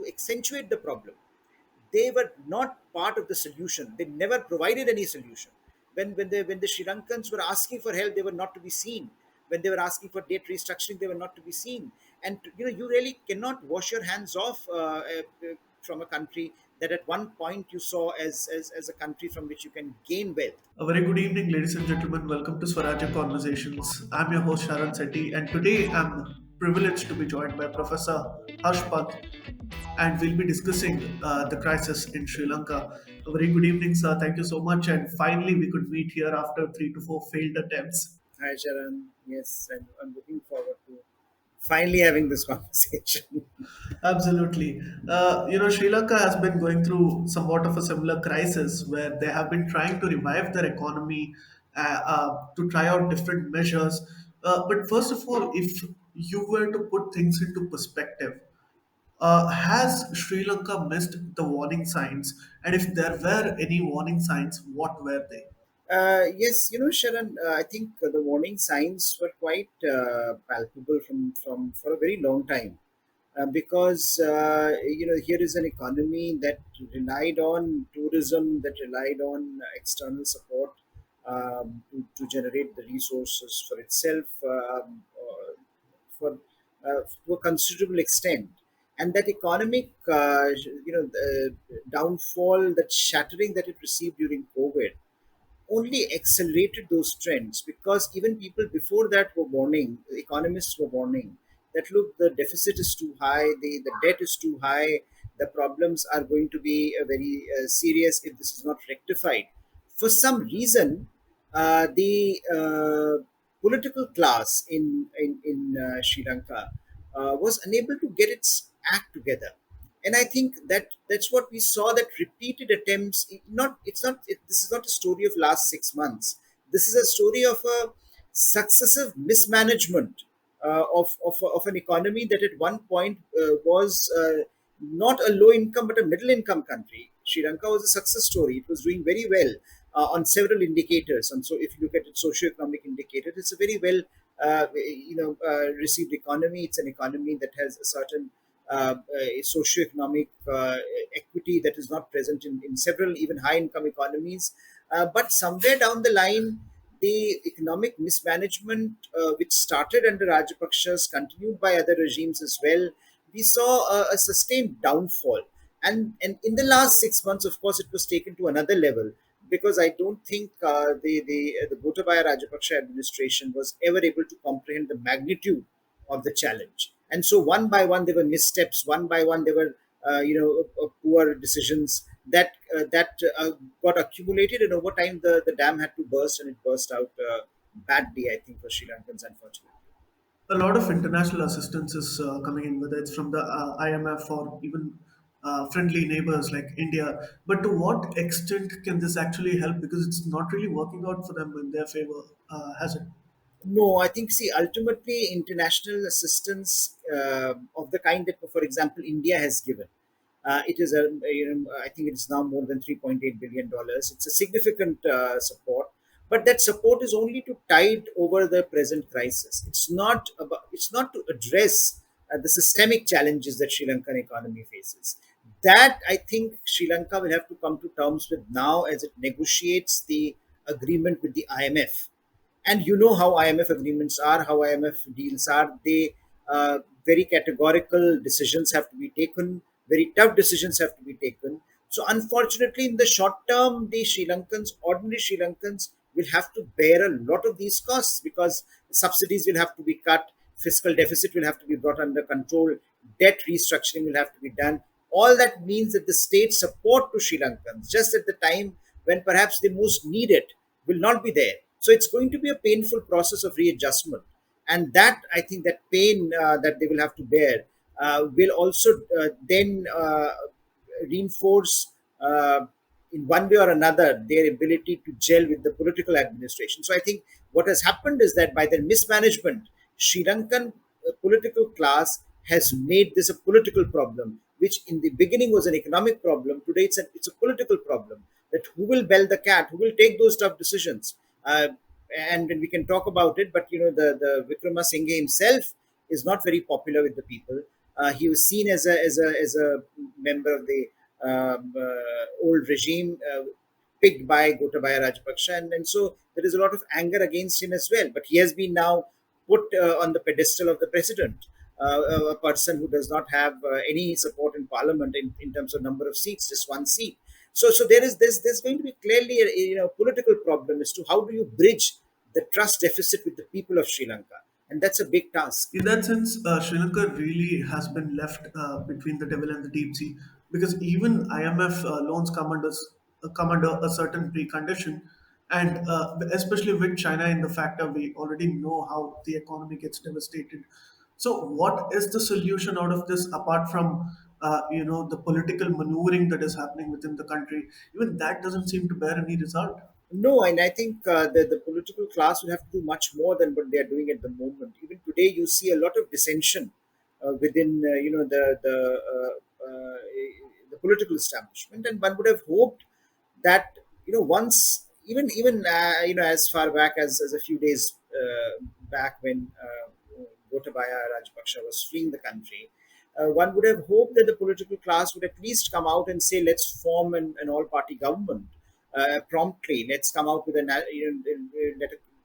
to accentuate the problem. They were not part of the solution. They never provided any solution. When the Sri Lankans were asking for help, they were not to be seen. When they were asking for debt restructuring, they were not to be seen. And you really cannot wash your hands off from a country that at one point you saw as a country from which you can gain wealth. A very good evening, ladies and gentlemen. Welcome to Swarajya Conversations. I'm your host Sharan Sethi, and today I'm privileged to be joined by Professor Pant, and we'll be discussing the crisis in Sri Lanka. A very good evening, sir. Thank you so much. And finally, we could meet here after 3 to 4 failed attempts. Hi, Sharon. Yes, I'm looking forward to finally having this conversation. Absolutely. Sri Lanka has been going through somewhat of a similar crisis where they have been trying to revive their economy to try out different measures. But first of all, if you were to put things into perspective, has Sri Lanka missed the warning signs? And if there were any warning signs, what were they? Yes, Sharon, I think the warning signs were quite palpable from for a very long time, because here is an economy that relied on tourism, that relied on external support to generate the resources for itself, for to a considerable extent, and that economic downfall, that shattering that it received during COVID only accelerated those trends, because even people before that were warning, economists were warning that look, the deficit is too high, the debt is too high, the problems are going to be very serious if this is not rectified. For some reason, the political class in Sri Lanka was unable to get its act together, and I think that's what we saw, that repeated attempts. This is not a story of last 6 months. This is a story of a successive mismanagement of an economy that at one point was not a low income but a middle income country. Sri Lanka was a success story. It was doing very well on several indicators, and so if you look at its socio-economic indicators, it's a very well received economy. It's an economy that has a certain socio-economic equity that is not present in several even high-income economies. But somewhere down the line, the economic mismanagement, which started under Rajapakshas, continued by other regimes as well, we saw a sustained downfall. And in the last 6 months, of course, it was taken to another level, because I don't think the Gotabaya Rajapaksa administration was ever able to comprehend the magnitude of the challenge. And so one by one, there were missteps. One by one, there were poor decisions that got accumulated, and over time, the dam had to burst, and it burst out badly, I think, for Sri Lankans, unfortunately. A lot of international assistance is coming in, whether it's from the IMF or even friendly neighbors like India. But to what extent can this actually help? Because it's not really working out for them in their favor, has it? No, I think, see, ultimately, international assistance of the kind that, for example, India has given. It is I think it's now more than $3.8 billion. It's a significant support, but that support is only to tide over the present crisis. It's not to address the systemic challenges that Sri Lankan economy faces. That, I think, Sri Lanka will have to come to terms with now as it negotiates the agreement with the IMF. And you know how IMF agreements are, how IMF deals are. They very categorical decisions have to be taken, very tough decisions have to be taken. So unfortunately, in the short term, the ordinary Sri Lankans, will have to bear a lot of these costs, because subsidies will have to be cut, fiscal deficit will have to be brought under control, debt restructuring will have to be done. All that means that the state support to Sri Lankans, just at the time when perhaps they most need it, will not be there. So it's going to be a painful process of readjustment, and that, I think, that pain that they will have to bear will also then reinforce, in one way or another, their ability to gel with the political administration. So I think what has happened is that by their mismanagement, Sri Lankan political class has made this a political problem, which in the beginning was an economic problem. Today it's a political problem. That who will bell the cat, who will take those tough decisions, and we can talk about it. But the Vikramasinghe himself is not very popular with the people. He was seen as a member of the old regime, picked by Gotabaya Rajapaksa, and so there is a lot of anger against him as well. But he has been now put on the pedestal of the president, a person who does not have any support in parliament in terms of number of seats, just one seat. So there's going to be clearly a political problem as to how do you bridge the trust deficit with the people of Sri Lanka, and that's a big task. In that sense, Sri Lanka really has been left between the devil and the deep sea, because even IMF loans come under a certain precondition, and especially with China in the factor, we already know how the economy gets devastated. So, what is the solution out of this apart from the political maneuvering that is happening within the country? Even that doesn't seem to bear any result. No, and I think the political class will have to do much more than what they are doing at the moment. Even today, you see a lot of dissension within the political establishment, and one would have hoped that once even as far back as a few days back when Gotabaya Rajapaksa was fleeing the country, one would have hoped that the political class would at least come out and say, let's form an all-party government promptly. Let's come out with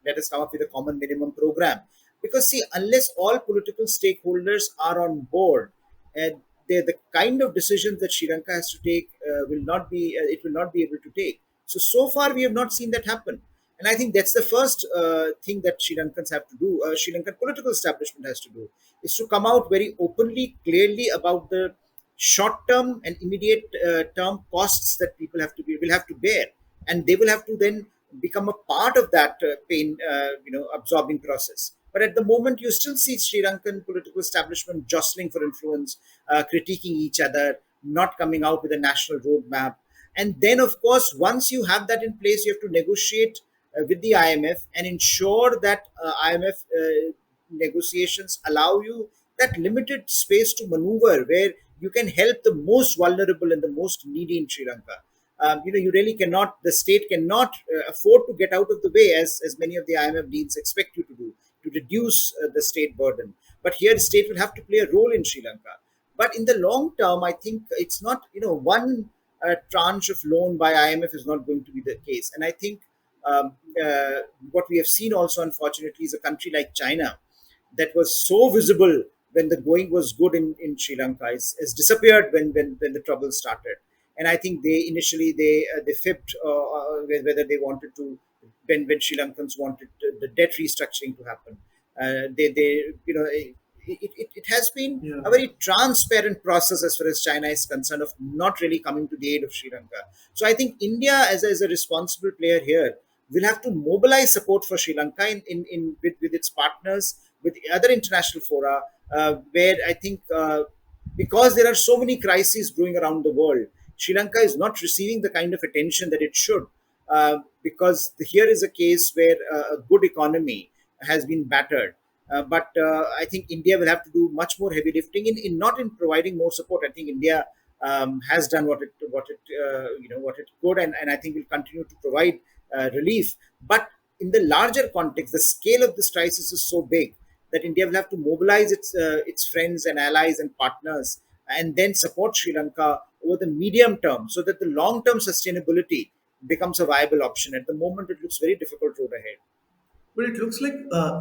let us come up with a common minimum program. Because see, unless all political stakeholders are on board, uh, the kind of decisions that Sri Lanka has to take will not be able to take. So far we have not seen that happen. And I think that's the first thing that Sri Lankans have to do, Sri Lankan political establishment has to do, is to come out very openly, clearly about the short-term and immediate term costs that people will have to bear, and they will have to then become a part of that pain, absorbing process. But at the moment, you still see Sri Lankan political establishment jostling for influence, critiquing each other, not coming out with a national roadmap. And then, of course, once you have that in place, you have to negotiate with the IMF and ensure that IMF negotiations allow you that limited space to maneuver where you can help the most vulnerable and the most needy in Sri Lanka. You really cannot, the state cannot afford to get out of the way as many of the IMF deals expect you to do to reduce the state burden. But here, the state will have to play a role in Sri Lanka. But in the long term, I think it's not, one tranche of loan by IMF is not going to be the case. And I think um, uh, what we have seen also, unfortunately, is a country like China that was so visible when the going was good in Sri Lanka is disappeared when the trouble started. And I think they fibbed whether they wanted to when Sri Lankans wanted the debt restructuring to happen. They it has been Yeah. a very transparent process as far as China is concerned of not really coming to the aid of Sri Lanka. So I think India as a responsible player here will have to mobilize support for Sri Lanka with its partners, with other international fora, where I think because there are so many crises growing around the world, Sri Lanka is not receiving the kind of attention that it should. Because here is a case where a good economy has been battered. But I think India will have to do much more heavy lifting in not in providing more support. I think India has done what it could, and I think will continue to provide relief. But in the larger context, the scale of this crisis is so big that India will have to mobilize its friends and allies and partners, and then support Sri Lanka over the medium term, so that the long term sustainability becomes a viable option. At the moment, it looks very difficult road ahead. But it looks like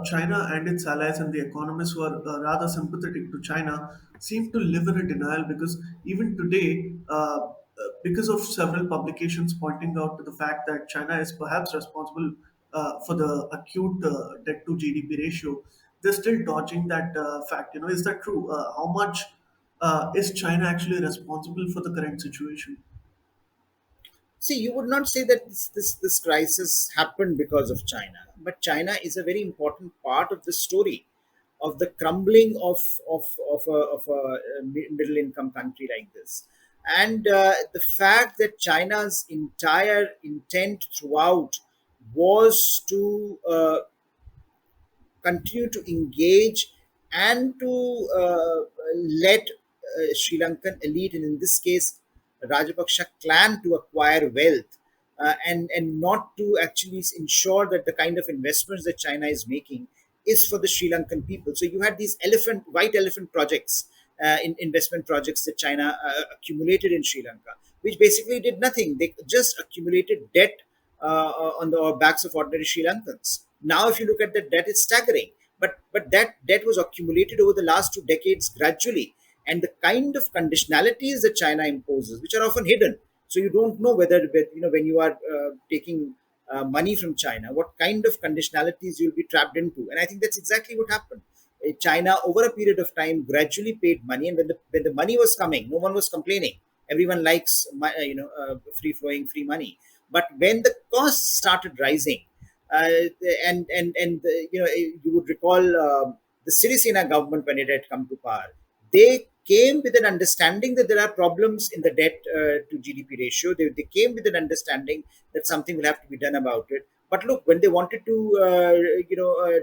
China and its allies and the economists who are rather sympathetic to China seem to live in a denial, because even today, because of several publications pointing out to the fact that China is perhaps responsible for the acute debt to GDP ratio, they're still dodging that fact. Is that true? How much is China actually responsible for the current situation? See, you would not say that this crisis happened because of China, but China is a very important part of the story of the crumbling of a middle income country like this. And the fact that China's entire intent throughout was to continue to engage and to let Sri Lankan elite, and in this case, Rajapaksa clan, to acquire wealth, and not to actually ensure that the kind of investments that China is making is for the Sri Lankan people. So you had these white elephant projects, investment projects that China accumulated in Sri Lanka, which basically did nothing. They just accumulated debt on the backs of ordinary Sri Lankans. Now, if you look at the debt, it's staggering. But that debt was accumulated over the last 2 decades gradually, and the kind of conditionalities that China imposes, which are often hidden, so you don't know whether when you are taking money from China, what kind of conditionalities you'll be trapped into. And I think that's exactly what happened. China, over a period of time, gradually paid money, and when the money was coming, no one was complaining. Everyone likes free flowing free money. But when the costs started rising, you would recall the Sirisena government when it had come to power, they came with an understanding that there are problems in the debt to GDP ratio. They came with an understanding that something will have to be done about it. But look, when they wanted to,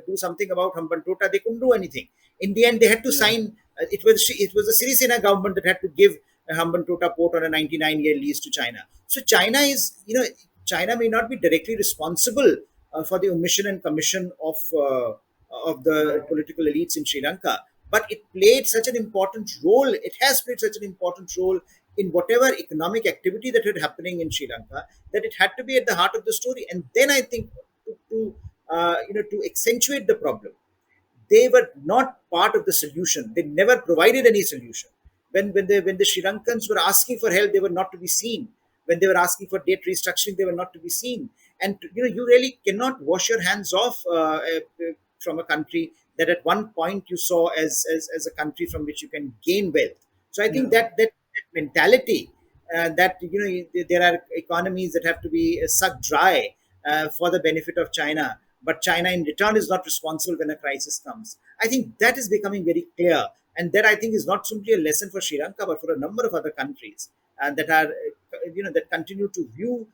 do something about Hambantota, they couldn't do anything. In the end, they had to Yeah, sign. It was the Sirisena government that had to give Hambantota port on a 99-year lease to China. So China may not be directly responsible for the omission and commission of the right. political elites in Sri Lanka, but it played such an important role. It has played such an important role in whatever economic activity that had happening in Sri Lanka, that it had to be at the heart of the story. And then I think to accentuate the problem, they were not part of the solution. They never provided any solution. When the Sri Lankans were asking for help, they were not to be seen. When they were asking for debt restructuring, they were not to be seen. And you really cannot wash your hands off from a country that at one point you saw as a country from which you can gain wealth. So I think Yeah. that mentality, that there are economies that have to be sucked dry for the benefit of China, but China in return is not responsible when a crisis comes. I think that is becoming very clear, and that I think is not simply a lesson for Sri Lanka, but for a number of other countries that are, that continue to view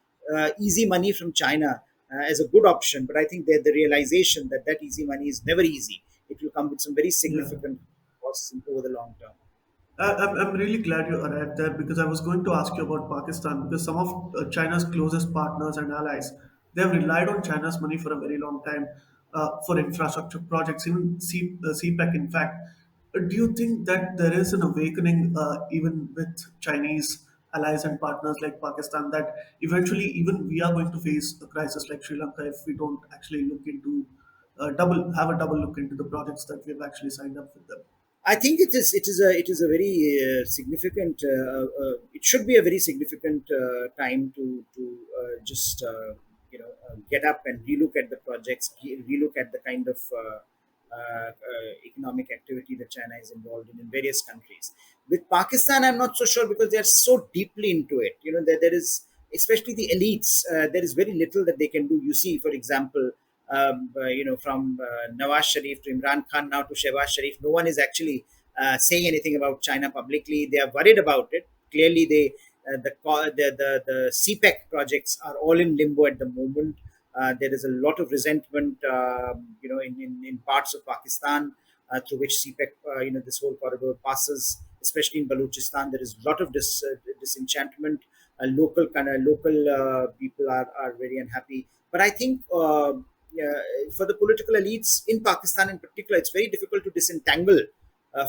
easy money from China as a good option. But I think that the realization that that easy money is never easy. It will come with some very Yeah. significant costs over the long term. I'm really glad you arrived there because I was going to ask you about Pakistan because some of China's closest partners and allies, they have relied on China's money for a very long time for infrastructure projects, even CPEC. In fact, do you think that there is an awakening even with Chinese allies and partners like Pakistan that eventually even we are going to face a crisis like Sri Lanka if we don't actually look into double have a double look into the projects that we've actually signed up with them? I think it is a very significant. It should be a very significant time to just get up and relook at the projects, relook at the kind of economic activity that China is involved in various countries. With Pakistan, I'm not so sure because they are so deeply into it. There is, especially the elites. There is very little that they can do. You see, for example, from Nawaz Sharif to Imran Khan now to Shehbaz Sharif, no one is actually saying anything about China publicly. They are worried about it. Clearly, the CPEC projects are all in limbo at the moment. There is a lot of resentment, in parts of Pakistan through which CPEC, this whole corridor passes, especially in Balochistan. There is a lot of disenchantment. Local people are very unhappy. But I think for the political elites in Pakistan in particular, it's very difficult to disentangle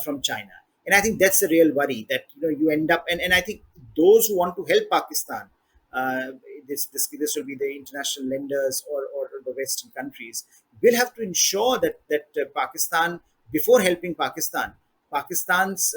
from China. And I think that's the real worry that you end up, and I think those who want to help Pakistan, uh, this will be the international lenders or the Western countries, will have to ensure that Pakistan, before helping Pakistan's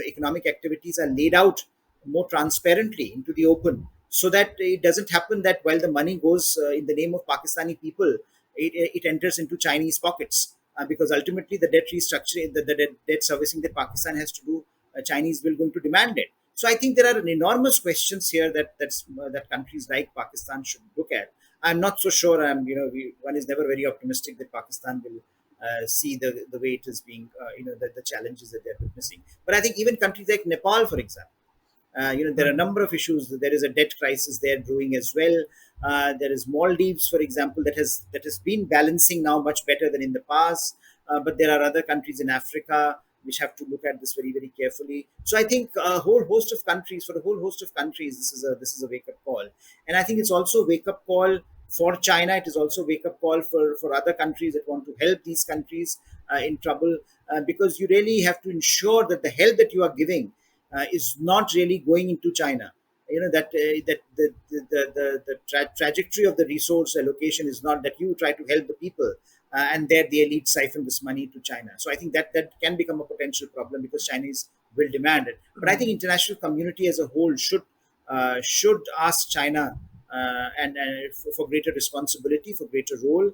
economic activities are laid out more transparently into the open, so that it doesn't happen that while the money goes in the name of Pakistani people, it enters into Chinese pockets. Because ultimately, the debt restructuring, the debt servicing that Pakistan has to do, Chinese will going to demand it. So I think there are enormous questions here that countries like Pakistan should look at. I'm not so sure. One is never very optimistic that Pakistan will see the way it is being, the challenges that they're witnessing. But I think even countries like Nepal, for example, there are a number of issues. There is a debt crisis there brewing as well. There is Maldives, for example, that has been balancing now much better than in the past. But there are other countries in Africa which have to look at this very, very carefully. So I think for a whole host of countries, this is a wake up call, and I think it's also a wake up call for China. It is also a wake up call for other countries that want to help these countries in trouble, because you really have to ensure that the help that you are giving is not really going into China. You know that that the trajectory of the resource allocation is not that you try to help the people, and there the elite siphon this money to China. So I think that that can become a potential problem because Chinese will demand it. But I think international community as a whole should ask China and for greater responsibility, for greater role,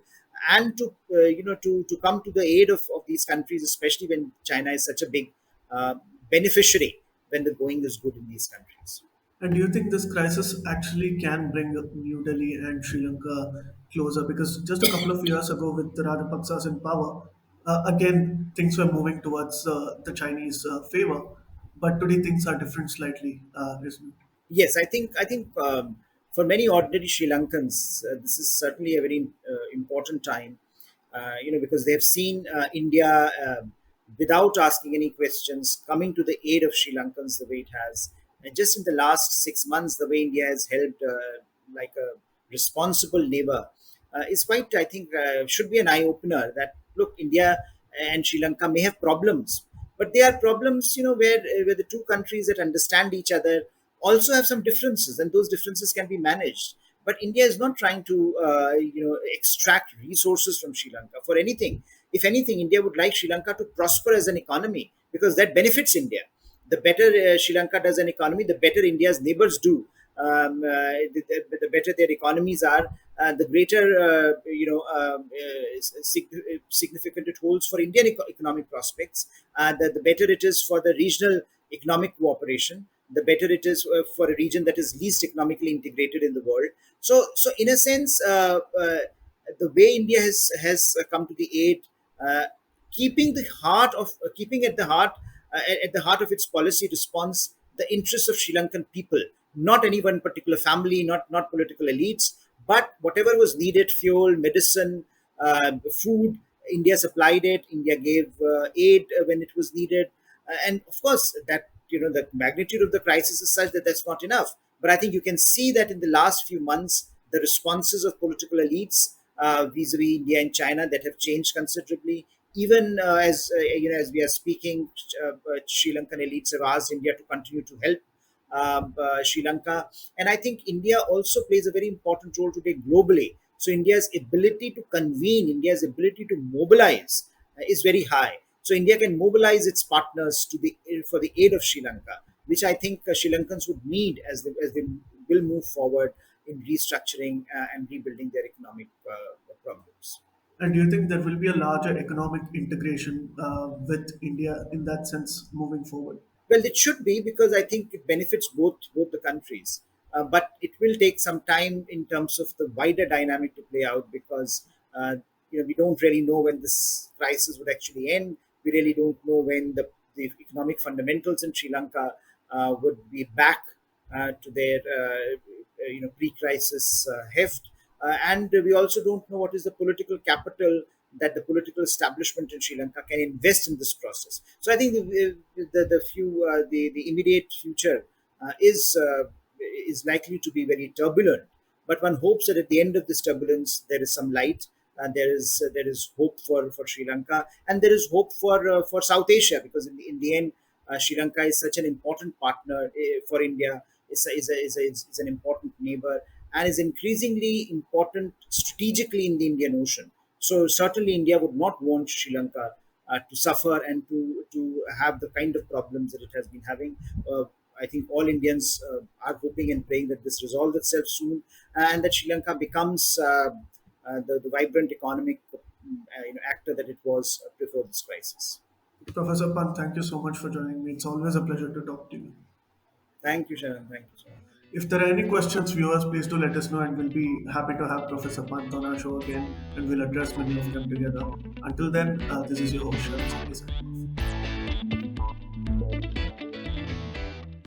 and to to come to the aid of these countries, especially when China is such a big uh, beneficiary when the going is good in these countries. And do you think this crisis actually can bring New Delhi and Sri Lanka closer? Because just a couple of years ago, with the Rajapaksas in power, again things were moving towards the Chinese favor. But today things are different slightly, isn't it? Yes, I think for many ordinary Sri Lankans, this is certainly a very important time. Because they have seen India, without asking any questions, coming to the aid of Sri Lankans the way it has. And just in the last 6 months, the way India has helped, like a responsible neighbor, is quite, I think, should be an eye opener. That look, India and Sri Lanka may have problems, but they are problems, where the two countries that understand each other also have some differences, and those differences can be managed. But India is not trying to extract resources from Sri Lanka for anything. If anything, India would like Sri Lanka to prosper as an economy because that benefits India. The better Sri Lanka does an economy, the better India's neighbors do. The better their economies are, the greater significant it holds for Indian economic prospects. The better it is for the regional economic cooperation, the better it is for a region that is least economically integrated in the world. So in a sense, the way India has come to the aid, uh, keeping at the heart of its policy response the interests of Sri Lankan people, not any one particular family, not political elites, but whatever was needed, fuel, medicine, food. India supplied it. India gave aid when it was needed, and of course that the magnitude of the crisis is such that that's not enough. But I think you can see that in the last few months, the responses of political elites vis-a-vis India and China that have changed considerably. Even as we are speaking, Sri Lankan elites have asked India to continue to help Sri Lanka, and I think India also plays a very important role today globally. So India's ability to convene, India's ability to mobilize is very high. So India can mobilize its partners for the aid of Sri Lanka, which I think Sri Lankans would need as they will move forward in restructuring and rebuilding their economic problems. And do you think there will be a larger economic integration with India in that sense moving forward? Well, it should be because I think it benefits both the countries. But it will take some time in terms of the wider dynamic to play out because we don't really know when this crisis would actually end. We really don't know when the economic fundamentals in Sri Lanka would be back to their pre-crisis heft, and we also don't know what is the political capital that the political establishment in Sri Lanka can invest in this process. So I think the immediate future is likely to be very turbulent. But one hopes that at the end of this turbulence there is some light, and there is hope for Sri Lanka, and there is hope for South Asia because in the end, Sri Lanka is such an important partner for India. Is an important neighbor and is increasingly important strategically in the Indian Ocean. So certainly, India would not want Sri Lanka to suffer and to have the kind of problems that it has been having. I think all Indians are hoping and praying that this resolves itself soon, and that Sri Lanka becomes the vibrant economic actor that it was before this crisis. Professor Pant, thank you so much for joining me. It's always a pleasure to talk to you. Thank you, Sharon. Thank you so much. If there are any questions, viewers, please do let us know, and we'll be happy to have Professor Pant on our show again, and we'll address many of them together. Until then, this is your host, Sharon Singh, signing off.